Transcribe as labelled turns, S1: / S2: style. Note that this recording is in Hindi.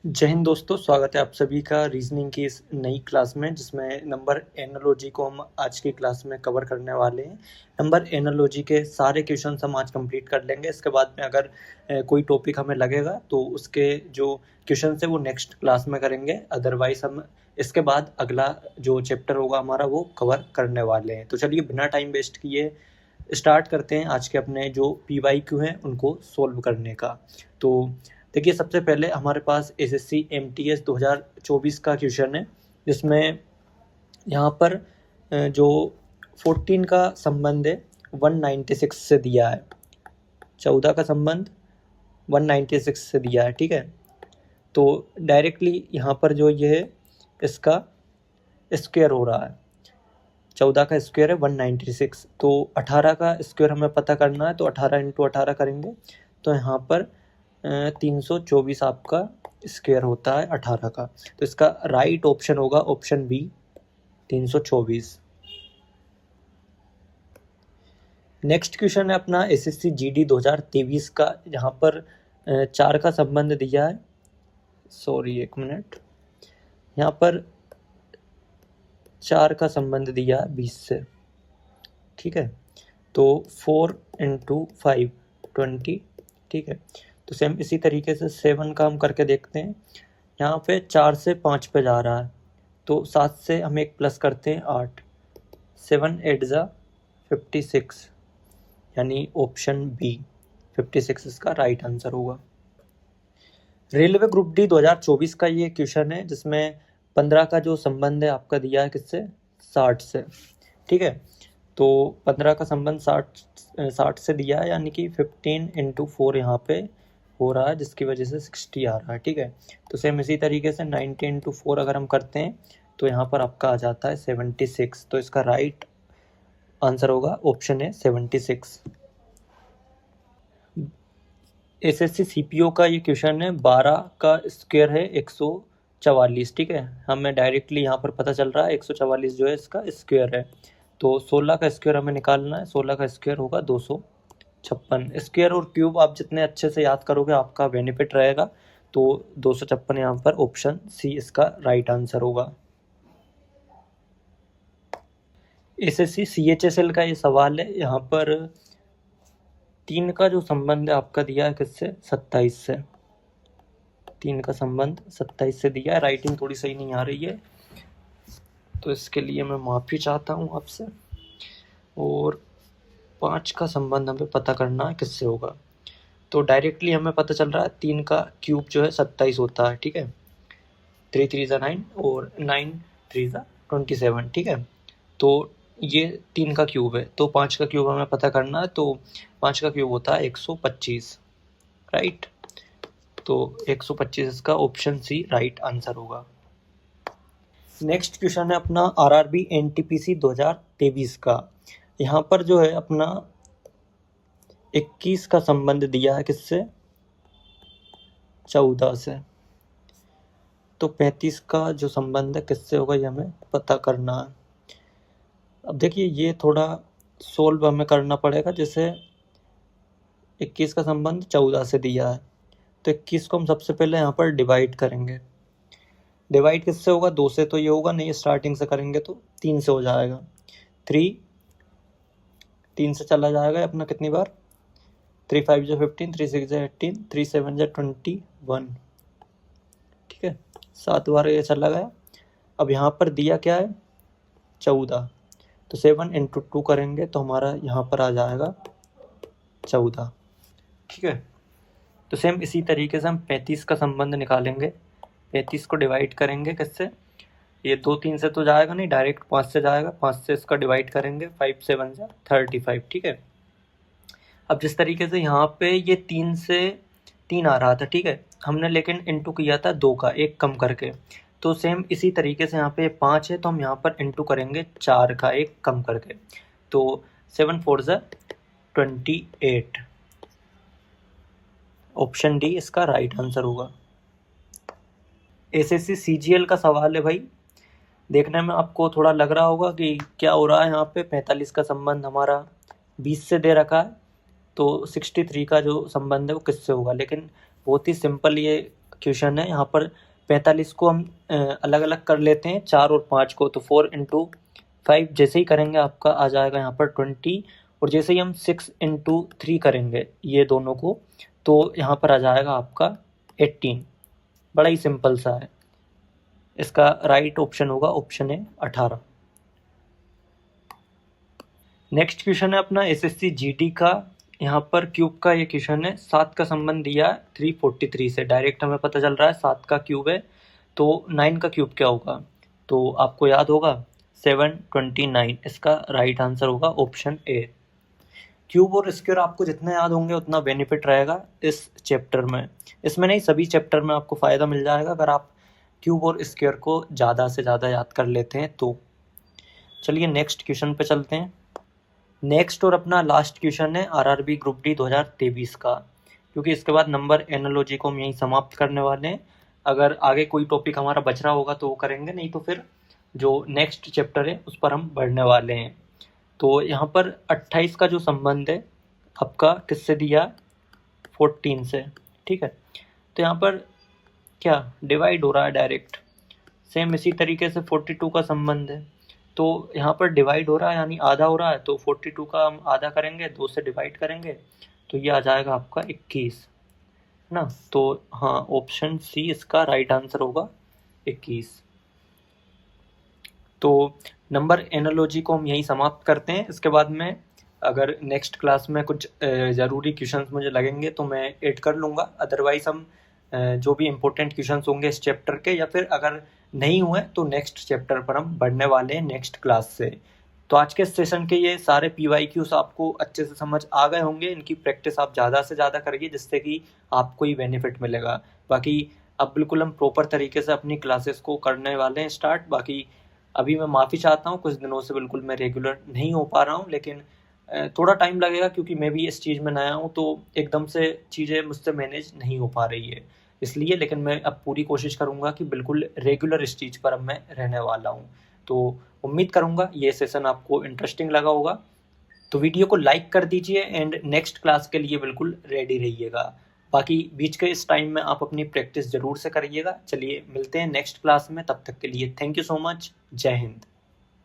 S1: जय हिंद दोस्तों, स्वागत है आप सभी का रीजनिंग की इस नई क्लास में, जिसमें नंबर एनालॉजी को हम आज की क्लास में कवर करने वाले हैं। नंबर एनालॉजी के सारे क्वेश्चंस हम आज कंप्लीट कर लेंगे। इसके बाद में अगर कोई टॉपिक हमें लगेगा तो उसके जो क्वेश्चंस है वो नेक्स्ट क्लास में करेंगे। अदरवाइज हम इसके बाद अगला जो चैप्टर होगा हमारा वो कवर करने वाले हैं। तो चलिए बिना टाइम वेस्ट किए स्टार्ट करते हैं आज के अपने जो PYQ हैं उनको सोल्व करने का। तो देखिए, सबसे पहले हमारे पास SSC MTS 2024 का क्वेश्चन है, जिसमें यहाँ पर जो 14 का संबंध है 196 से दिया है। 14 का संबंध 196 से दिया है, ठीक है। तो डायरेक्टली यहाँ पर जो ये है इसका स्क्वायर हो रहा है। 14 का स्क्वायर है 196, तो 18 का स्क्वायर हमें पता करना है। तो 18 इंटू 18 करेंगे तो यहाँ पर 324 आपका स्क्वायर होता है 18 का। तो इसका राइट ऑप्शन होगा ऑप्शन बी 324। नेक्स्ट क्वेश्चन है अपना SSC GD 2023 का। यहाँ पर 4 का संबंध दिया है। सॉरी, एक मिनट। यहाँ पर 4 का संबंध दिया है 20 से, ठीक है। तो 4 इंटू 5 20, ठीक है। तो सेम इसी तरीके से 7 का हम करके देखते हैं। यहाँ पे 4 से 5 पे जा रहा है, तो 7 से हम एक प्लस करते हैं 8, 7 8 जा 56, यानी ऑप्शन बी 56 इसका राइट आंसर होगा। रेलवे ग्रुप डी 2024 का ये क्वेश्चन है, जिसमें 15 का जो संबंध है आपका दिया है किससे, 60 से, ठीक है। तो 15 का संबंध 60 से दिया है, यानी कि 15 इंटू 4 यहाँ पे हो रहा है, जिसकी वजह से 60 आ रहा है, ठीक है। तो सेम इसी तरीके से 90 इंटू 4 अगर हम करते हैं तो यहाँ पर आपका आ जाता है 76। तो इसका राइट आंसर होगा ऑप्शन है 76। SSC CPO का ये क्वेश्चन है, 12 का स्क्वायर है 144, ठीक है। हमें डायरेक्टली यहाँ पर पता चल रहा है 144 जो है इसका स्क्वायर है। तो 16 का स्क्वायर हमें निकालना है। 16 का स्क्वायर होगा 256। स्क्वायर और क्यूब आप जितने अच्छे से याद करोगे आपका बेनिफिट रहेगा। तो 256 यहाँ पर ऑप्शन सी इसका राइट आंसर होगा। SSC CHSL का ये सवाल है। यहाँ पर 3 का जो संबंध है आपका दिया है किससे, 27 से। 3 का संबंध 27 से दिया है। राइटिंग थोड़ी सही नहीं आ रही है, तो इसके लिए मैं माफ़ी चाहता हूँ आपसे। और 5 का संबंध हमें पता करना है किससे होगा। तो डायरेक्टली हमें पता चल रहा है 3 का क्यूब जो है 27 होता है, ठीक है। 3 3 जा 9 और 9 3 जा 27, ठीक है। तो ये 3 का क्यूब है, तो 5 का क्यूब हमें पता करना है। तो 5 का क्यूब होता है 125, राइट। तो 125 इसका ऑप्शन सी राइट आंसर होगा। नेक्स्ट क्वेश्चन है अपना RRB NTPC 2023 का। यहाँ पर जो है अपना 21 का संबंध दिया है किससे, 14 से। तो 35 का जो संबंध है किससे होगा ये हमें पता करना है। अब देखिए, ये थोड़ा सोल्व हमें करना पड़ेगा। जैसे 21 का संबंध 14 से दिया है, तो 21 को हम सबसे पहले यहाँ पर डिवाइड करेंगे। डिवाइड किससे होगा, 2 से तो ये होगा नहीं, स्टार्टिंग से करेंगे तो 3 से हो जाएगा। 3 से चला जाएगा अपना कितनी बार, 3 5 जो 15, 3 6 जो 18, 3 7 जो 21, ठीक है। 7 बार ये चला गया। अब यहाँ पर दिया क्या है, 14, तो 7 इंटू 2 करेंगे तो हमारा यहाँ पर आ जाएगा 14, ठीक है। तो सेम इसी तरीके से हम 35 का संबंध निकालेंगे। 35 को डिवाइड करेंगे किससे, ये 2 3 से तो जाएगा नहीं, डायरेक्ट 5 से जाएगा। 5 से इसका डिवाइड करेंगे, 5 7 जा 35, ठीक है। अब जिस तरीके से यहाँ पे ये 3 से 3 आ रहा था, ठीक है, हमने लेकिन इंटू किया था 2 का, एक कम करके। तो सेम इसी तरीके से यहाँ पे 5 है, तो हम यहाँ पर इंटू करेंगे 4 का, एक कम करके। तो 7 4 जा 28, ऑप्शन डी इसका राइट आंसर होगा। SSC CGL का सवाल है भाई। देखने में आपको थोड़ा लग रहा होगा कि क्या हो रहा है यहाँ पे। 45 का संबंध हमारा 20 से दे रखा है, तो 63 का जो संबंध है वो किससे होगा। लेकिन बहुत ही सिंपल ये क्वेश्चन है। यहाँ पर 45 को हम अलग अलग कर लेते हैं, 4 और 5 को, तो 4 इंटू 5 जैसे ही करेंगे आपका आ जाएगा यहाँ पर 20, और जैसे ही हम 6 इंटू 3 करेंगे ये दोनों को, तो यहाँ पर आ जाएगा आपका 18। बड़ा ही सिंपल सा है। इसका राइट ऑप्शन होगा ऑप्शन ए 18। नेक्स्ट क्वेश्चन है अपना एसएससी जीडी का। यहाँ पर क्यूब का ये क्वेश्चन है। 7 का संबंध दिया है 343 से, डायरेक्ट हमें पता चल रहा है 7 का क्यूब है, तो 9 का क्यूब क्या होगा, तो आपको याद होगा 729। इसका राइट आंसर होगा ऑप्शन ए। क्यूब और स्क्वायर आपको जितने याद होंगे उतना बेनिफिट रहेगा इस चैप्टर में। इसमें नहीं, सभी चैप्टर में आपको फ़ायदा मिल जाएगा अगर आप क्यूब और स्क्वायर को ज़्यादा से ज़्यादा याद कर लेते हैं तो। चलिए नेक्स्ट क्वेश्चन पे चलते हैं। नेक्स्ट और अपना लास्ट क्वेश्चन है आरआरबी ग्रुप डी 2023 का, क्योंकि इसके बाद नंबर एनालॉजी को हम यहीं समाप्त करने वाले हैं। अगर आगे कोई टॉपिक हमारा बच रहा होगा तो वो करेंगे, नहीं तो फिर जो नेक्स्ट चैप्टर है उस पर हम बढ़ने वाले हैं। तो यहाँ पर 28 का जो संबंध है आपका किससे दिया, 14 से, ठीक है। तो यहाँ पर क्या डिवाइड हो रहा है डायरेक्ट, सेम इसी तरीके से 42 का संबंध है, तो यहाँ पर डिवाइड हो रहा है यानी आधा हो रहा है, तो 42 का हम आधा करेंगे, 2 से डिवाइड करेंगे, तो ये आ जाएगा आपका 21 ना। तो हाँ, ऑप्शन सी इसका राइट आंसर होगा 21। तो नंबर एनालॉजी को हम यहीं समाप्त करते हैं। इसके बाद में अगर नेक्स्ट क्लास में कुछ ज़रूरी क्वेश्चंस मुझे लगेंगे तो मैं ऐड कर लूँगा, अदरवाइज हम जो भी इम्पोर्टेंट क्वेश्चंस होंगे इस चैप्टर के, या फिर अगर नहीं हुए तो नेक्स्ट चैप्टर पर हम बढ़ने वाले हैं नेक्स्ट क्लास से। तो आज के सेशन के ये सारे PYQs आपको अच्छे से समझ आ गए होंगे। इनकी प्रैक्टिस आप ज़्यादा से ज़्यादा करिए जिससे कि आपको ही बेनिफिट मिलेगा। बाकी अब बिल्कुल हम प्रॉपर तरीके से अपनी क्लासेस को करने वाले हैं स्टार्ट। बाकी अभी मैं माफ़ी चाहता हूँ, कुछ दिनों से बिल्कुल मैं रेगुलर नहीं हो पा रहा हूँ, लेकिन थोड़ा टाइम लगेगा क्योंकि मैं भी इस चीज़ में नया हूँ, तो एकदम से चीज़ें मुझसे मैनेज नहीं हो पा रही है इसलिए। लेकिन मैं अब पूरी कोशिश करूँगा कि बिल्कुल रेगुलर इस चीज़ पर अब मैं रहने वाला हूँ। तो उम्मीद करूँगा ये सेशन आपको इंटरेस्टिंग लगा होगा। तो वीडियो को लाइक कर दीजिए एंड नेक्स्ट क्लास के लिए बिल्कुल रेडी रहिएगा। बाकी बीच के इस टाइम में आप अपनी प्रैक्टिस ज़रूर से करिएगा। चलिए मिलते हैं नेक्स्ट क्लास में, तब तक के लिए थैंक यू सो मच। जय हिंद।